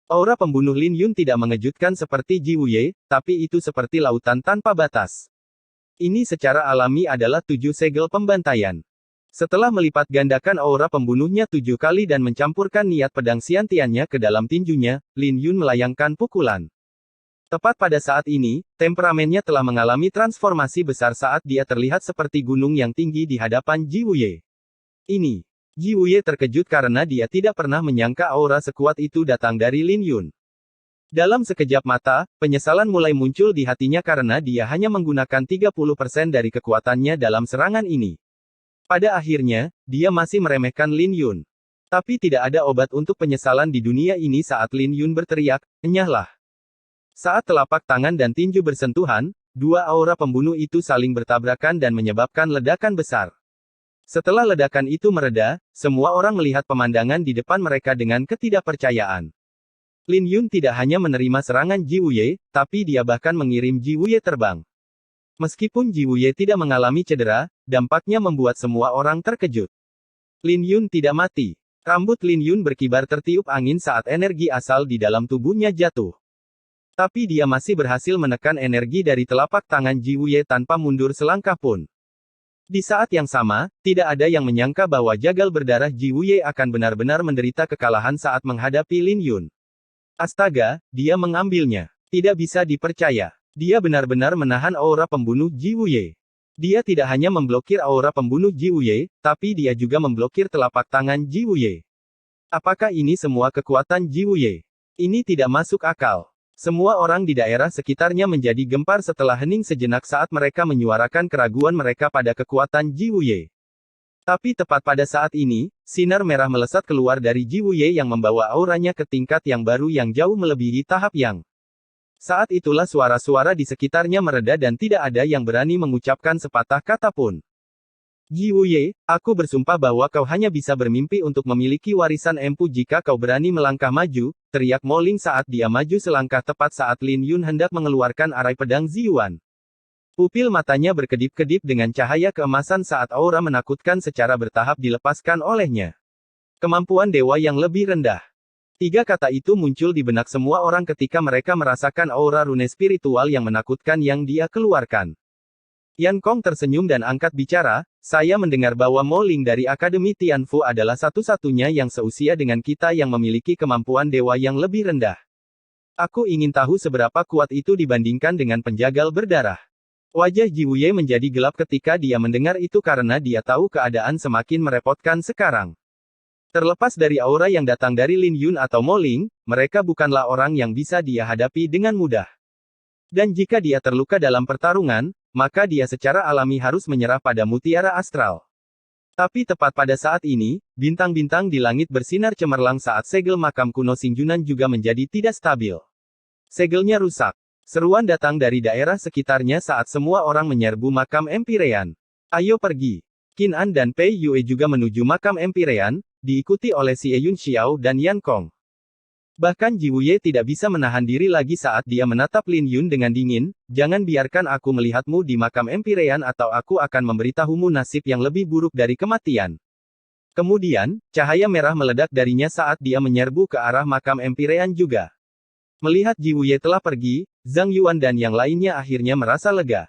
Speaker 2: Aura pembunuh Lin Yun tidak mengejutkan seperti Ji Wuye, tapi itu seperti lautan tanpa batas. Ini secara alami adalah 7 segel pembantaian. Setelah melipat gandakan aura pembunuhnya 7 kali dan mencampurkan niat pedang Xiantiannya ke dalam tinjunya, Lin Yun melayangkan pukulan. Tepat pada saat ini, temperamennya telah mengalami transformasi besar saat dia terlihat seperti gunung yang tinggi di hadapan Ji Wuye. Ini. Ji Wuye terkejut karena dia tidak pernah menyangka aura sekuat itu datang dari Lin Yun. Dalam sekejap mata, penyesalan mulai muncul di hatinya karena dia hanya menggunakan 30% dari kekuatannya dalam serangan ini. Pada akhirnya, dia masih meremehkan Lin Yun. Tapi tidak ada obat untuk penyesalan di dunia ini saat Lin Yun berteriak, "Enyahlah." Saat telapak tangan dan tinju bersentuhan, dua aura pembunuh itu saling bertabrakan dan menyebabkan ledakan besar. Setelah ledakan itu mereda, semua orang melihat pemandangan di depan mereka dengan ketidakpercayaan. Lin Yun tidak hanya menerima serangan Ji Wuye, tapi dia bahkan mengirim Ji Wuye terbang. Meskipun Ji Wuye tidak mengalami cedera, dampaknya membuat semua orang terkejut. Lin Yun tidak mati. Rambut Lin Yun berkibar tertiup angin saat energi asal di dalam tubuhnya jatuh. Tapi dia masih berhasil menekan energi dari telapak tangan Ji Wuye tanpa mundur selangkah pun. Di saat yang sama, tidak ada yang menyangka bahwa jagal berdarah Ji Wuye akan benar-benar menderita kekalahan saat menghadapi Lin Yun. Astaga, dia mengambilnya. Tidak bisa dipercaya. Dia benar-benar menahan aura pembunuh Ji Wuye. Dia tidak hanya memblokir aura pembunuh Ji Wuye, tapi dia juga memblokir telapak tangan Ji Wuye. Apakah ini semua kekuatan Ji Wuye? Ini tidak masuk akal. Semua orang di daerah sekitarnya menjadi gempar setelah hening sejenak saat mereka menyuarakan keraguan mereka pada kekuatan Ji Wuye. Tapi tepat pada saat ini, sinar merah melesat keluar dari Ji Wuye yang membawa auranya ke tingkat yang baru yang jauh melebihi tahap yang. Saat itulah suara-suara di sekitarnya mereda dan tidak ada yang berani mengucapkan sepatah kata pun. Ji Wuye, aku bersumpah bahwa kau hanya bisa bermimpi untuk memiliki warisan empu jika kau berani melangkah maju, teriak Mo Ling saat dia maju selangkah tepat saat Lin Yun hendak mengeluarkan arai pedang Ziyuan. Pupil matanya berkedip-kedip dengan cahaya keemasan saat aura menakutkan secara bertahap dilepaskan olehnya. Kemampuan dewa yang lebih rendah. Tiga kata itu muncul di benak semua orang ketika mereka merasakan aura rune spiritual yang menakutkan yang dia keluarkan. Yan Kong tersenyum dan angkat bicara, saya mendengar bahwa Mo Ling dari Akademi Tianfu adalah satu-satunya yang seusia dengan kita yang memiliki kemampuan dewa yang lebih rendah. Aku ingin tahu seberapa kuat itu dibandingkan dengan penjagal berdarah. Wajah Ji Wuye menjadi gelap ketika dia mendengar itu karena dia tahu keadaan semakin merepotkan sekarang. Terlepas dari aura yang datang dari Lin Yun atau Mo Ling, mereka bukanlah orang yang bisa dia hadapi dengan mudah. Dan jika dia terluka dalam pertarungan, maka dia secara alami harus menyerah pada mutiara astral. Tapi tepat pada saat ini, bintang-bintang di langit bersinar cemerlang saat segel makam kuno Xingjunan juga menjadi tidak stabil. Segelnya rusak. Seruan datang dari daerah sekitarnya saat semua orang menyerbu makam Empirean. Ayo pergi. Qin An dan Pei Yue juga menuju makam Empirean, diikuti oleh Xie Yun Xiao dan Yan Kong. Bahkan Ji Wuye tidak bisa menahan diri lagi saat dia menatap Lin Yun dengan dingin, jangan biarkan aku melihatmu di makam Empirean atau aku akan memberitahumu nasib yang lebih buruk dari kematian. Kemudian, cahaya merah meledak darinya saat dia menyerbu ke arah makam Empirean juga. Melihat Ji Wuye telah pergi, Zhang Yuan dan yang lainnya akhirnya merasa lega.